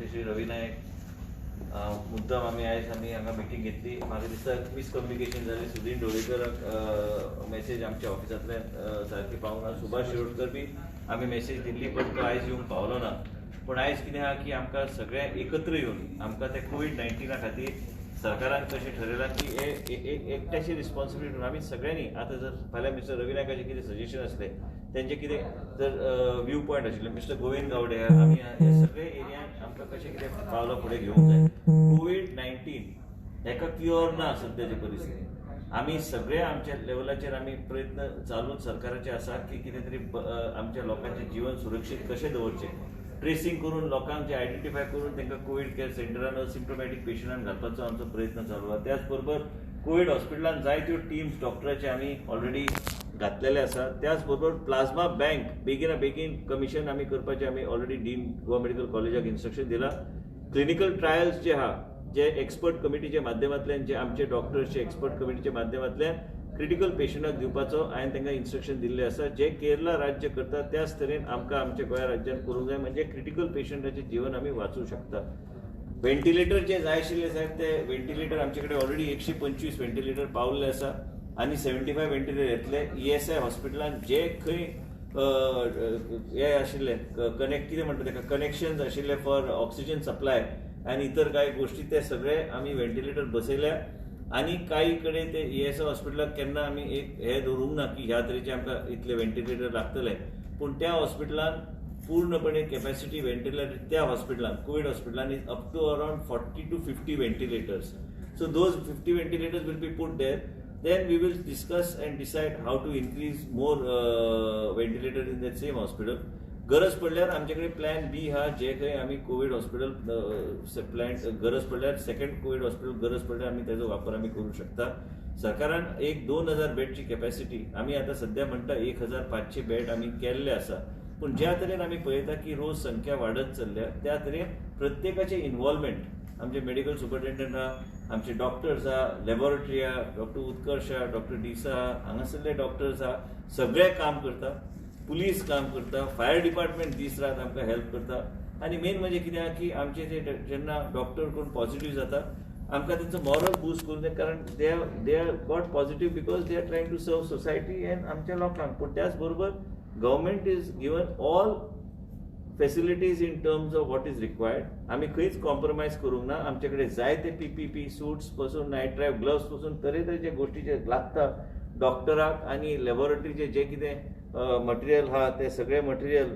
श्री रवी नायक मुद्दाम आम्ही हांगा मिटींग घेतली. म्हाका दिसता मिसकम्युनिकेशन जालें. सुदीन ढवळीकर मेसेज आमच्या ऑफिसांतल्यान सारकी पावना. सुभाष शिरोडकर बी आमी मेसेज दिल्ली पण तो आयज येवंक पावलो ना. पण आयज कितें आहा की आमकां सगळ्यांक एकत्र येवन आमकां ते कोविड-19 खातीर सरकारान कशें ठरयलां की हे एकट्याची रिस्पॉन्सिबिलिटी आमी सगळ्यांनी आतां जर फाल्यां मिस्टर रवी नायकाचें कितें सजेशन आसलें तेंचे कितें जर व्यू पॉयंट आशिल्ले मिस्टर गोविंद गावडे आमी हे सगळे एरियान आमकां कशें कितें पावलां फुडें घेवंक जाय. कोविड-19 हेका क्युअर ना सद्याची परिस्थिती. आमी सगळे आमच्या लेवलाचेर आमी प्रयत्न चालूच सरकाराचे आसा की कितें तरी आमच्या लोकांचें जीवन सुरक्षीत कशें दवरचें. ट्रेसिंग करून लोकांक जे आयडेंटिफाय करून तांकां कोविड केअर सेंटरान सिम्टोमॅटीक पेशंटांक घालपाचो आमचो प्रयत्न चालू आसा. त्याच बरोबर कोविड हॉस्पिटलांत जायत्यो टीम्स डॉक्टराचे आमी ऑलरेडी घातलेले आसा. त्याच बरोबर प्लाझ्मा बँक बेगिना बेगीन कमिशन आमी करपाचें आमी ऑलरेडी डीन गोवा मेडिकल कॉलेजाक इन्स्ट्रक्शन दिलां. क्लिनिकल ट्रायल्स जे आहा जे एक्सपर्ट कमिटीच्या माध्यमांतल्यान जे आमचे डॉक्टर्सचे एक्सपर्ट कमिटीच्या माध्यमांतल्यान क्रिटिकल पेशंटाक दिवपाचो हांवें तांकां इन्स्ट्रक्शन दिल्लें आसा. जे केरला राज्य करता त्याच तरेन आमकां आमच्या गोंय राज्यान करूंक जाय. म्हणजे क्रिटिकल पेशंटाचें जीवन आमी वाचूंक शकता. व्हेंटिलेटर जे जाय आशिल्ले साहेब ते व्हेंटिलेटर आमचे कडेन ऑलरेडी 125 व्हेंटिलेटर पावल्ले आसा आनी 75 व्हेंटिलेटर येतले. ESI हॉस्पिटलान जे खंय हे आशिल्ले कितें म्हणटा ताका कनेक्शन्स आशिल्ले फॉर ऑक्सिजन सप्लाय आनी इतर कांय गोश्टी ते सगळे आमी व्हेंटिलेटर बसयल्या. आनी काही कडेन ते ESI हॉस्पिटलाक केन्ना आमी एक हे दवरूंक ना की ह्या तरेचे आमकां इतले व्हेंटिलेटर लागतले. पूण त्या हॉस्पिटलान पूर्णपणे कॅपॅसिटी व्हेंटिलेटर त्या हॉस्पिटलान कोविड हॉस्पिटलान is up to around 40 to 50 ventilators. So those 50 ventilators will be put there. Then we will discuss and decide how to increase more ventilators in that same hospital. गरज पडल्यार आमचे कडेन plan बी हा जे खंय आमी कोविड हॉस्पिटल प्लॅन गरज पडल्यार सेकंड कोविड हॉस्पिटल गरज पडल्यार आमी तेजो वापर आमी करूंक शकता. सरकारान एक 2000 बेडची कॅपॅसिटी आमी आतां सध्या म्हणटा 1500 बेड आमी केल्ले आसा. पूण ज्या तरेन आमी पळयता की रोज संख्या वाडत चल्ल्या त्या तरेन प्रत्येकाचे इन्वॉल्वमेंट आमचे मेडिकल सुपरिटेंडंट आहा आमचे डॉक्टर्स आहा लॅबॉरेटरी आहा डॉक्टर उत्कर्श आहा डॉक्टर डिसा आहा हांगासरले डॉक्टर्स आहा सगळे काम करता. पुलीस काम करता. फायर डिपार्टमेंट दीस रात आमकां हेल्प करता. आनी मेन म्हणजे कितें आहा की आमचे जे जेन्ना डॉक्टर कोण पॉझिटिव्ह जाता आमकां तेंचो मॉरल बूस्ट करून जाय. कारण they are got positive because they are trying to serve society and आमच्या लोकांक. पूण त्याच बरोबर government is given all facilities in terms of what is required. आमी खंयच कॉम्प्रोमायज करूंक ना. आमचे कडेन जायते PPP सूट्स पासून नायट ड्रायव्ह ग्लव्स पासून तरेतरेचे गोश्टी जे लागता डॉक्टराक आनी लॅबॉरेटरीचे जे कितें मटेरियल आहा ते सगळे मटेरियल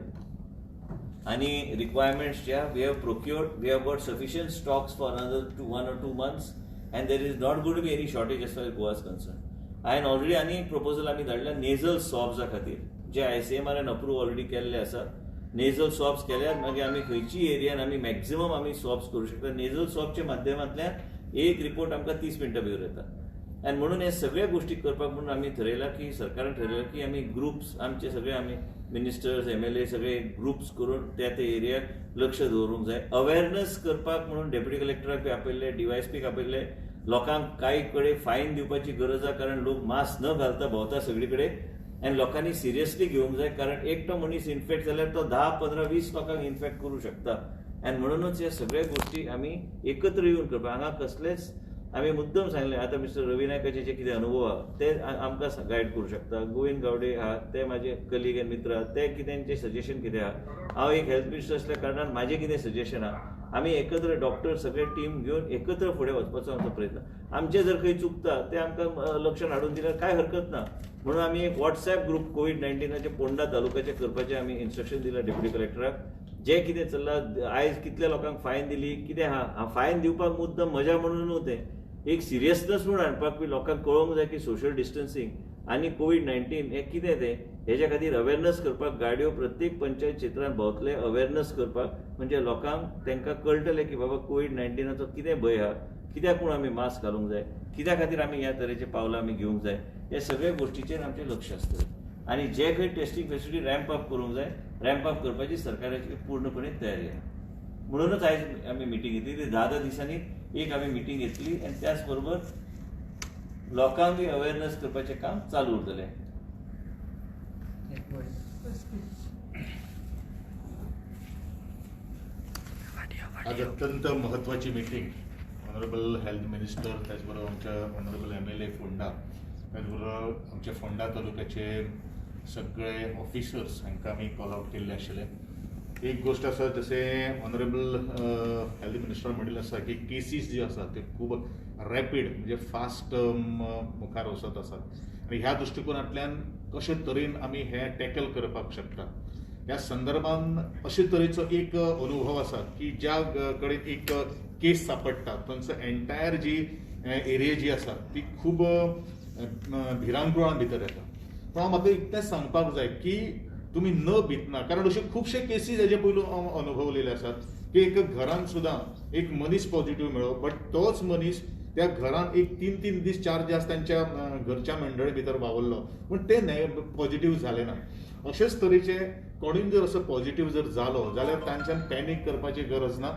आनी रिक्वायरमेंट्स जे we have procured. We have got sufficient stocks for another 1 or 2 months and there is not going to be any shortage as far as Goa is concern. हांवें ऑलरेडी आनी एक प्रपोजल आमी धाडल्या नेझल स्वॉब्सा खातीर जे ICMRन approve already केल्ले आसा. Nasal स्वॉब्स केल्यार मागीर आमी खंयची एरियान आमी मॅक्झिमम आमी स्वॉब्स करूं शकता. नेझल स्वॉबच्या माध्यमांतल्यान एक रिपोर्ट आमकां 30 मिनटां भितर येता. आनी म्हणून हे सगळ्या गोष्टी करपाक म्हणून आमी थरयला की सरकारान ठरयला की आमी ग्रुप्स आमचे सगळे आमी मिनिस्टर्स MLA सगळे ग्रुप्स करून त्या एरियाक लक्ष दवरूंक जाय. अवेअरनेस करपाक म्हणून डेप्युटी कलेक्टराक बी आपयल्ले DYSPक आपयल्ले. लोकांक कांय कडेन फायन दिवपाची गरज आहा कारण लोक मास्क न घालता भोंवता सगळे कडेन आनी लोकांनी सिरियसली घेवंक जाय. कारण एकटो मनीस इन्फेक्ट जाल्यार तो 10, 15, 20 लोकांक इन्फेक्ट करूं शकता. आनी म्हणूनच ह्या सगळ्या गोश्टी आमी एकत्र येवन करपाक हांगा कसलेच आमी मुद्दम सांगलें. आतां मिस्टर रवी नायकाचे जे कितें अनुभव आहा ते आमकां गायड करूं शकता. गोविंद गावडे आहा ते म्हाजे कलीग आनी मित्र आहा ते कितेंचे सजेशन कितें आहा. हांव एक हेल्थ मिनिस्टर आसल्या कारणान म्हाजें कितें सजेशन आहा आमी एकत्र डॉक्टर सगळे टीम घेवन एकत्र फुडें वचपाचो आमचो प्रयत्न. आमचे जर खंय चुकता ते आमकां लक्षांत हाडून दिल्यार कांय हरकत ना. म्हणून आमी एक WhatsApp ग्रुप कोविड-19चे पोंडा तालुक्याचे करपाचें आमी इन्स्ट्रक्शन दिलां डेप्युटी कलेक्टराक. जे कितें चल्लां आयज कितल्या लोकांक फायन दिली कितें आहा फायन दिवपाक मुद्दम मजा म्हणून न्हू तें एक सिरियसनेस म्हणून हाडपाक बी लोकांक कळोवंक जाय की सोशल डिस्टन्सिंग आनी कोविड-19 हें कितें तें हेच्या खातीर अवेअरनेस करपाक गाडयो प्रत्येक पंचायत क्षेत्रांत भोंवतले अवेअरनेस करपाक म्हणजे लोकांक तांकां कळटलें की बाबा कोविड-19चो कितें भंय आहा कित्याक पूण आमी मास्क घालूंक जाय कित्या खातीर आमी ह्या तरेचे पावलां आमी घेवंक जाय हे सगळे गोश्टीचेर आमचें लक्ष आसतलें. आनी जे खंय टेस्टिंग फॅसिलिटी रॅम्प अप करूंक जाय रॅम्प अप करपाची सरकाराची पूर्णपणे तयारी आहा. म्हणूनच आयज आमी मिटींग घेतली. 10 दिसांनी एक आमी मिटींग घेतली आनी त्याच बरोबर लोकांक बी अवेअरनेस करपाचें काम चालू उरतलें. आज अत्यंत महत्त्वाची मीटिंग ऑनरेबल हेल्थ मिनिस्टर त्याचबरोबर आमच्या ऑनरेबल MLA फोंडा त्याचबरोबर आमच्या फोंडा तालुक्याचे सगळे ऑफिसर्स हांकां आमी कॉल आउट केल्ले आशिल्ले. एक गोष्ट आसा जशें ऑनरेबल हेल्थ मिनिस्टर म्हणिल्लें आसा की केसीस जे आसा ते खूब रॅपीड म्हणजे फास्ट मुखार वचत आसात आनी ह्या दृश्टिकोनांतल्यान कशे तरेन आमी हे टॅकल करपाक शकता ह्या संदर्भान अशे तरेचो एक अनुभव आसा की ज्या कडेन एक केस सापडटा थंयसर एंटायर जी एरिया जी आसा ती खूब भिरांकुळान भितर येता. पूण हांव म्हाका इतलेंच सांगपाक जाय की तुमी न भितना, कारण अशे खुबशे केसीस हेजे पयलू अनुभवलेले आसात की एक घरान सुद्दां एक मनीस पॉझिटिव्ह मेळ्ळो बट तोच मनीस त्या घरान एक 3 दीस 4 दीस त्यांच्या घरच्या मंडळी भितर वावरलो पूण ते पॉझिटिव्ह जाले ना. अशेच तरेचे कोणूय जर असो पॉझिटिव्ह जर जालो जाल्यार तांच्यान पॅनीक करपाची गरज ना.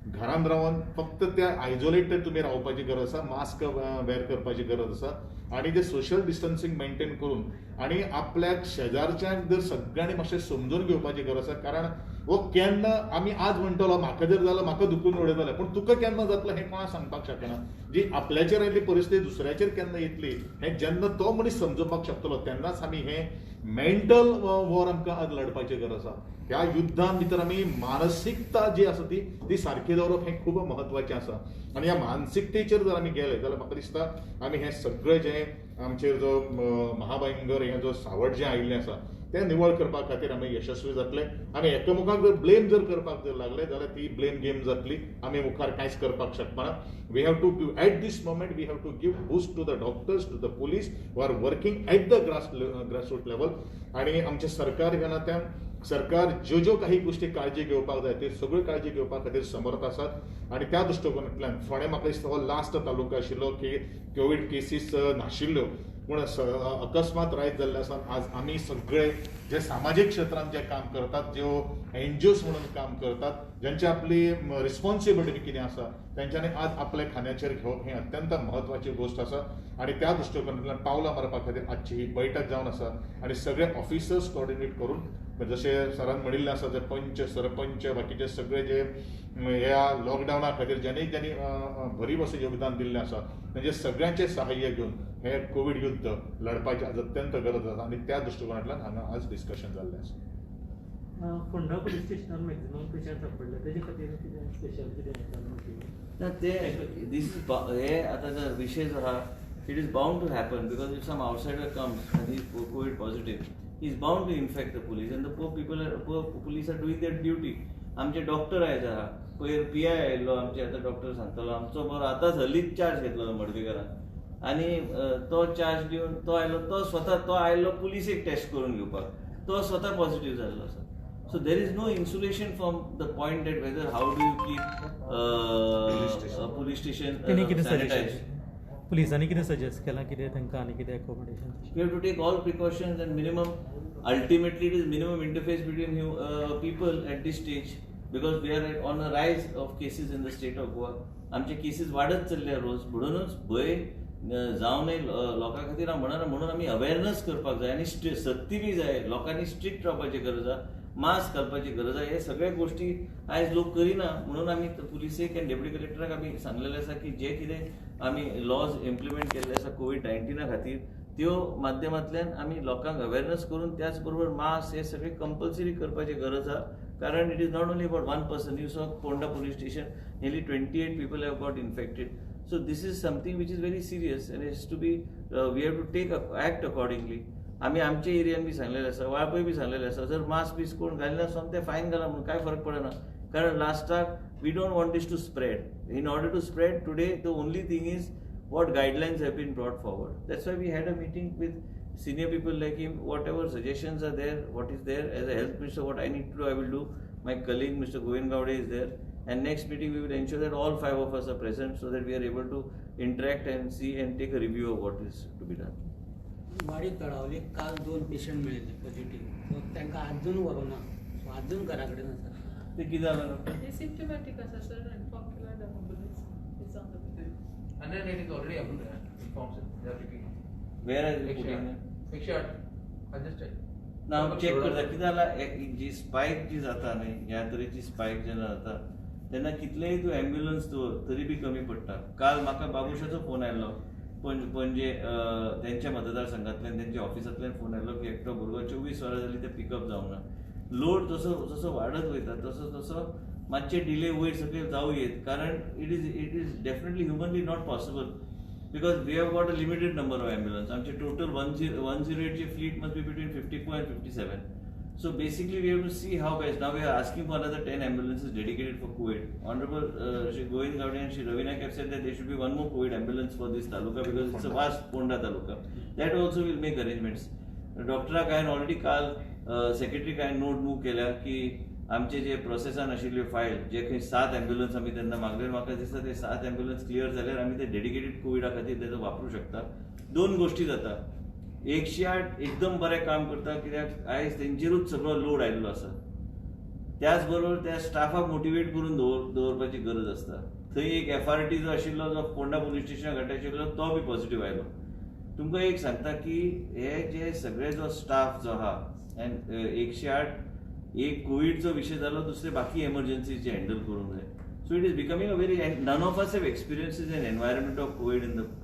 घरान रावन फक्त त्या आयसोलेटेड तुमी रावपाची गरज आसा, मास्क वेअर करपाची गरज आसा आणि ते सोशल डिस्टन्सिंग मेंटेन करून आणि आपल्याक शेजारच्यांक जर सगळ्यांनी मातशें समजून घेवपाची गरज आसा. कारण हो केन्ना आमी आज म्हणटलो म्हाका जर जालो म्हाका दुखून उडयतले पूण तुका केन्ना जातलो हें कोणाक सांगपाक शकना. जी आपल्याचेर आयिल्ली परिस्थिती दुसऱ्याचेर केन्ना येतली हें जेन्ना तो मनीस समजोवपाक शकतलो तेन्नाच आमी हें मेंटल वॉर आमकां आज लढपाची गरज आसा. ह्या युद्धां भितर आमी मानसिकता जी आसा ती सारकी दवरप हें खूब म्हत्वाचें आसा. आनी ह्या मानसिकतेचेर जर आमी गेले जाल्यार म्हाका दिसता आमी हें सगळें जें आमचेर जो महाभयंकर हें जो सावट जें आयिल्लें आसा तें निवळ करपा खातीर आमी यशस्वी जातले. आमी एकामेकांक जर ब्लेम जर करपाक जर लागले जाल्यार ती ब्लेम गेम जातली. आमी मुखार कांयच करपाक शकना. We have to give at this moment we have to give boost to the doctors to the police who are working at the grassroot level. आणि आमचें सरकार ह्या नात्यान सरकार ज्यो काही गोष्टी काळजी घेवपाक जाय त्यो सगळ्यो काळजी घेवपा खातीर समर्थ आसात. आनी त्या दृश्टिकोनांतल्यान फोंड्या म्हाका दिसता हो लास्ट तालुको आशिल्लो की कोवीड केसीस नाशिल्ल्यो पूण अकस्मात रायज जाल्ले आसा. आज आमी सगळे जे सामाजीक क्षेत्रांत जे काम करतात, ज्यो NGOs म्हणून काम करतात, ज्यांची आपली रिस्पॉन्सिबिलिटी कितें आसा तेंच्यांनी आज आपल्या खांद्याचेर घेवप हें अत्यंत म्हत्वाची गोष्ट आसा. आनी त्या दृश्टिकोनांतल्यान पावलां मारपा खातीर आजची ही बैठक जावन आसा. आनी सगळे ऑफिसर्स कोऑर्डिनेट करून जशें सरान म्हणिल्लें आसा जे पंच सरपंच बाकीचे सगळे जे ह्या लॉकडावना खातीर ज्यांनी भरीव असं योगदान दिल्लें आसा म्हणजे सगळ्यांचे सहाय्य घेवन हे कोविड युद्ध लढपाची आज अत्यंत गरज आसा. आनी त्या दृश्टिकोनांतल्यान हांगा आज डिस्कशन जाल्लें आसा. फोंडा पुलीस स्टेशनार मॅक्झिमम पेशंट सापडले तेजे खातीर कितें स्पेशल कितें ते हे आता जर विषय जो आहा it is bound to happen because if some outsider comes and is covid positive he is bound to infect the police and the poor police are doing their duty. आमचे डॉक्टर आयज आहा पयर PI आयिल्लो आमचे आतां doctor सांगतलो आमचो बरो आतांच हल्लीच चार्ज घेतलो मडकयकारान आनी तो चार्ज दिवन तो आयलो तो स्वता तो आयल्लो पुलिसेक टेस्ट करून घेवपाक तो स्वता पॉझिटिव्ह जाल्लो आसा. So there is no insulation from the point that whether how do you keep police station sanitized. पुलिसांनी कितें सजेस्ट केलां कितें तांकां आनी कितें accommodation? We have to take all precautions and minimum. Ultimately, it is minimum interface between people at this stage because we are on a rise of cases in the state of Goa. आमचे cases वाढत चल्ल्या रोज म्हणूनच भंय जावं नये लोकां खातीर हांव म्हणना म्हणून आमी अवेअरनेस करपाक जाय आनी सक्ती बी जाय. लोकांनी स्ट्रिक्ट रावपाची गरज आसा, मास्क घालपाची गरज आहे. हे सगळ्या गोष्टी आयज लोक करिना म्हणून आमी पुलिसेक आनी डेप्युटी कलेक्टराक आमी सांगलेलें आसा की जे कितें आमी लॉज इम्प्लिमेंट केल्ले आसा कोविड-19 खातीर त्यो माध्यमांतल्यान आमी लोकांक अवेअरनेस करून त्याच बरोबर मास्क हे सगळे कंपल्सरी करपाची गरज आहा. कारण it is not only about one person. You saw Ponda police station nearly 28 people have got infected. So this is something which is very serious and it has to be we have to take act accordingly. आम्ही आमच्या एरियान बी सांगलेलें आसा, वाळपय बी सांगलेलें आसा, जर mask बीस कोण घालिना सोम ते फायन घाला म्हणून काय फरक पडना. कारण लास्टाक we don't want this to spread. In order to spread today the only thing is what guidelines have been brought forward. That's why we had a meeting with senior people like him. Whatever suggestions are there, what is there as a health minister, what I need to do, I will do. My colleague Mr. Govind Gowde is there. And next meeting we will ensure that all 5 of us are present so that we are able to interact and see and take a review of what is to be done. वाडी तळावली काल 2 patient मेळिल्ले positive. तांकां अजून व्हरोना. अजून घरा कडेन आसा. ते कितें जालें doctor? They symptomatic as a sir and popular ambulance is on the way. And then it is already informed, sir. They are repeating. Where are you putting it? Make sure. I just check. ना हांव check करता कितें जालां जी spike जी जाता न्ही ह्या तरेची spike जेन्ना जाता तेन्ना कितलेय तूं एम्ब्युलन्स दवर तरी बी कमी पडटा. काल म्हाका बाबुशाचो फोन आयलो पणजे त्यांच्या मतदारसंघातल्यान त्यांच्या ऑफिसांतल्यान फोन आयलो की एकटो भुरगो 24 वरां जाली ते पिकअप जावंक ना. लोड जसो जसो वाडत वयता तसो तसो मातशे डिले वयर सकयल जावं येत, कारण it is definitely humanly not possible because we have got a limited number of ambulance. आमचे टोटल 108 चे fleet must be between 54 and 57. So basically, we have to see how best. Now we are asking for another 10 ambulances dedicated for COVID. Honorable Shri Govind Gowde and Shri Ravi Naik have said that there should be one more COVID ambulance for this taluka because it's a vast Ponda taluka. That also will make arrangements. Doctor Kayan already काल secretary Kayan note move केल्या की आमचे जे प्रोसेसान आशिल्ल्यो file जे खंय 7 ambulance आमी तेन्ना मागले, म्हाका दिसता ते 7 एम्ब्युलन्स क्लियर जाल्यार आमी ते डेडिकेटेड कोविडा खातीर तेजो वापरूं शकता. दोन गोष्टी जाता. 108 एकदम बरें काम करता कित्याक आयज तेंचेरूच सगळो लोड आयिल्लो आसा. त्याच बरोबर त्या स्टाफाक मोटिवेट करून दवरपाची गरज आसता. थंय एक FRT जो आशिल्लो जो फोंडा पुलीस स्टेशना घाट आशिल्लो तो बी पॉझिटिव्ह आयलो. तुमकां एक सांगता की हे जे सगळे जो स्टाफ जो आहा एंड 108 एक कोविडचो विशय जालो, दुसरे बाकी एमर्जन्सीचे हँडल करूंक जाय. So it is becoming a very, and none of us have experienced an environment of COVID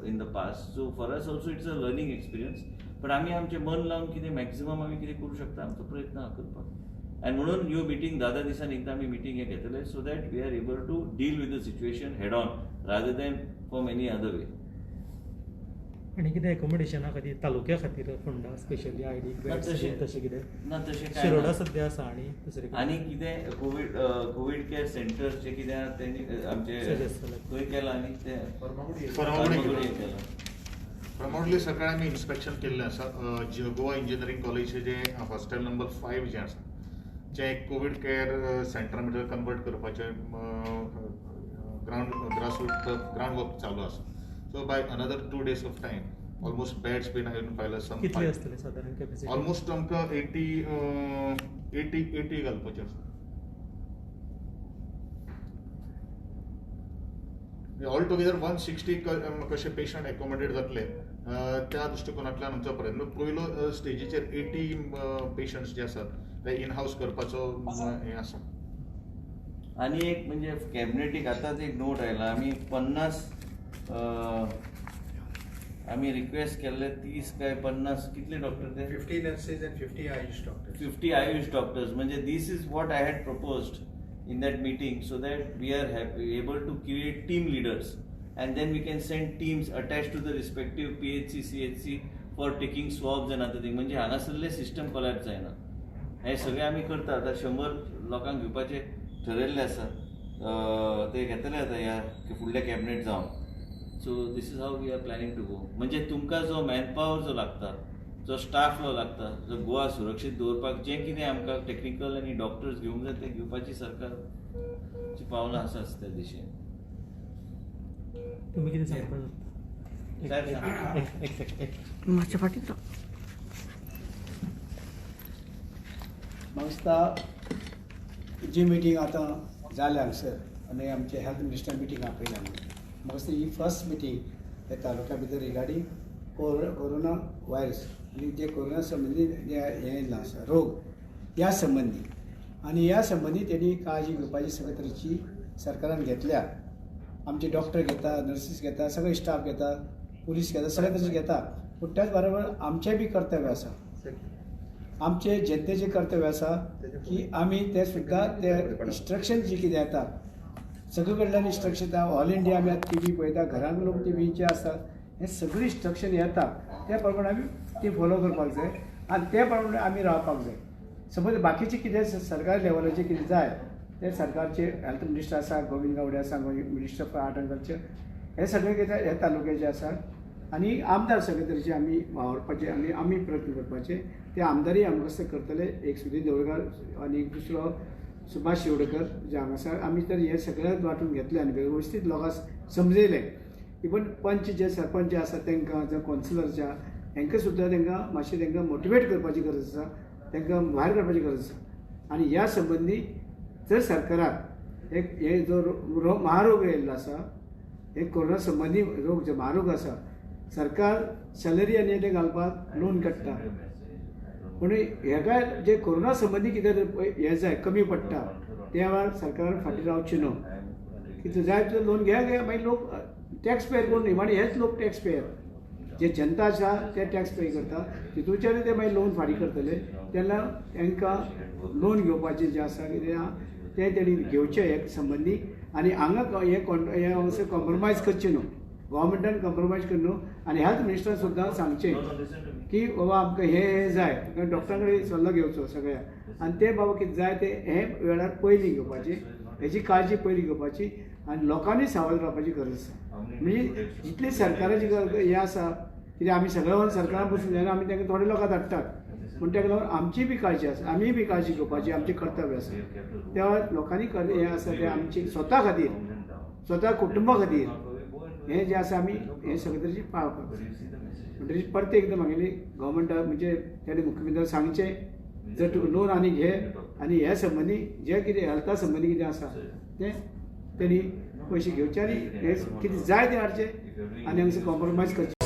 in the past. So for us also it's a learning experience. पण आम्ही आमचे मन लावून कितें मॅक्झिमम आम्ही कितें करू शकता आमचो प्रयत्न हा करपाक. आनी म्हणून ह्यो मिटींग 10 दिसान एकदा आमी मिटींग हे घेतले so that we are able to deal with the situation head on rather than from any other way. आणि कितें एकोमोडेशना खातीर तालुक्या खातीर फोंडा स्पेशली आयडी तशें कितें ना तशें शिरोडा सद्या आसा आणि दुसरे आनी कितें कोविड केअर सेंटर जे कितें आहा तेणी आमचे खंय केलां आनी ते फर्मागुडी केलां. प्रमाणले सकाळी आम्ही इन्स्पेक्शन केल्लें आसा. गोवा इंजिनियरींग कॉलेजचे जे हॉस्टेल नंबर 5 जे आसा जे कोविड केअर सेंटर भितर कन्वर्ट करपाचे ग्राउंड वर्क चालू आसा. So by another 2 days of time almost beds been हायन पायला सम कितले आसतले साधारण कॅपॅसिटी? ऑलमोस्ट आमकां 80 घालपाचे आसा. ऑल टुगेदर 160 कशे पेशंट एकोमोडेट जातले त्या दृष्टिकोनांतल्यान आमचो प्रयत्न. पयलो स्टेजीचेर 80 पेशंट्स जे आसात ते इन हाऊस करपाचो हे आसा. आणि एक म्हणजे कॅबिनेटीक आतांच एक नोट आयला, आमी 50 आमी रिक्वेस्ट केल्ले 30 काय 50 कितले डॉक्टर ते 50 nurses and 50 Ayush doctors. 50 Ayush doctors. म्हणजे this is what I had proposed in that meeting so that we are able to create team leaders and then we can send teams attached to the respective PHC, CHC for taking swabs and other things. म्हणजे हांगासरले system collapse जायना. हे सगळे आमी करता. आता 100 लोकांक घेवपाचे ठरयल्ले आसा. ते घेतले आता ह्या फुडल्या कॅबिनेट जावन. So this is how we are planning to go. म्हणजे तुमकां जो मॅनपॉवर जो लागता, जो स्टाफ जो लागता, जो गोवा सुरक्षीत दवरपाक जे कितें आमकां टेक्निकल आनी डॉक्टर्स घेवंक जाय ते घेवपाची सरकारची पावलां आसात त्या दिशेन. तुम्ही कितें सांगता? मातशें फाटीं म्हाका जी मिटींग आतां जाल्या हांगसर आनी आमचे हेल्थ मिनिस्टर मिटींग आपयल्या म्हाका दिसता ही फर्स्ट मिटींग हे तालुक्या भितर रिगार्डींग कोरोना व्हायरस आनी जे कोरोना संबंदी जे हे येयल्लो आसा रोग ह्या संबंदी आनी ह्या संबंदी तेणी काळजी घेवपाची सगळे तरेची सरकारान घेतल्या. आमचे डॉक्टर घेता, नर्सीस घेता, सगळे स्टाफ घेता, पुलीस घेता, सगळे तशें घेता. पूण त्याच बरोबर आमचें बी कर्तव्य आसा. आमचे जनतेचें कर्तव्य आसा की आमी ते सुद्दां ते इन्स्ट्रक्शन जी कितें येता सगळे कडल्यान इन्स्ट्रक्शन येता. ऑल इंडिया आमी आतां TV पळयता, घरांक लोक TVचे आसता. हे सगळे इन्स्ट्रक्शन येता त्या प्रमाणे आमी ती फॉलो करपाक जाय आनी त्या प्रमाणे आमी रावपाक जाय. सपोज बाकीचे कितें सरकारी लेवलाचेर कितें जाय ते सरकारचे हेल्थ मिनिस्टर आसा, गोविंद गावडे आसा, minister for art end culture, हे सगळे कितें हे तालुक्याचे आसा आनी आमदार सगळे तरेचे आमी वावरपाचे आनी आमी प्रयत्न करपाचे. ते आमदारी आमकां करतले. एक सुदीन ढवळकार आनी एक दुसरो सुभाष शिरोडकर जे हांगासर आमी तर हे सगळ्यात वांटून घेतले आनी वेवस्थीत लोकांक समजयले. इवन पंच जे सरपंच आसा तांकां जावं कौन्सिलरच्या हांकां सुद्दां तांकां मातशें तांकां मोटिवेट करपाची गरज आसा, तांकां भायर काडपाची गरज आसा. आनी ह्या संबंदी जर सरकाराक एक हे जो महारोग येयल्लो आसा, एक कोरोना संबंधी रोग जो महारोग आसा, सरकार सॅलरी आनी ते घालपाक लोन काडटा. पूण हेका जे कोरोना संबंधी कितें हें जाय कमी पडटा त्या वेळार सरकारान फाटीं रावचें न्हू कितें जाय तो लोन घे मागीर लोक टॅक्स पेयर कोण न्ही आनी हेच लोक टॅक्स पेयर जे जनता आसा ते टॅक्स पे करता तितूच्यान ते मागीर लोन फारीक करतले तेन्ना तांकां लोन घेवपाचें जें आसा कितें आहा तें तेणी घेवचें हे संबंदी आनी हांगा हे अशें कॉम्प्रोमायज करचें न्हू गव्हर्मेंटान कॉम्प्रोमायज करना आनी हेल्थ मिनिस्टर सुद्दां सांगचें की बाबा आमकां हे जाय डॉक्टरा कडेन सल्लो घेवचो सगळ्या आनी ते बाबा कितें जाय ते हे वेळार पयलीं घेवपाची हेची काळजी पयलीं घेवपाची आनी लोकांनी सावध रावपाची गरज आसा म्हणजे जितली सरकाराची हें आसा कित्याक आमी सगळ्या सरकारान बसून जायना आमी तांकां थोडे लोकां धाडटात पूण ताका लागून आमची बी काळजी आसा आमी बी काळजी घेवपाची आमचें कर्तव्य आसा त्या लोकांनी हें आसा तें आमची स्वता खातीर स्वता कुटुंबा खातीर हें जें आसा आमी हें सगळे तरेची पाळपाक म्हणटकीर परत एकदां म्हागेली गव्हर्मेंटा म्हणजे तेणे मुख्यमंत्र्याक सांगचें जर तूं लोन आनी घे आनी हे संबंदी जें कितें हेल्था संबंदी कितें आसा तें तेणी पयशे घेवचे आनी हे कितें जाय तें हाडचें आनी हांगसर कॉम्प्रोमायज करचें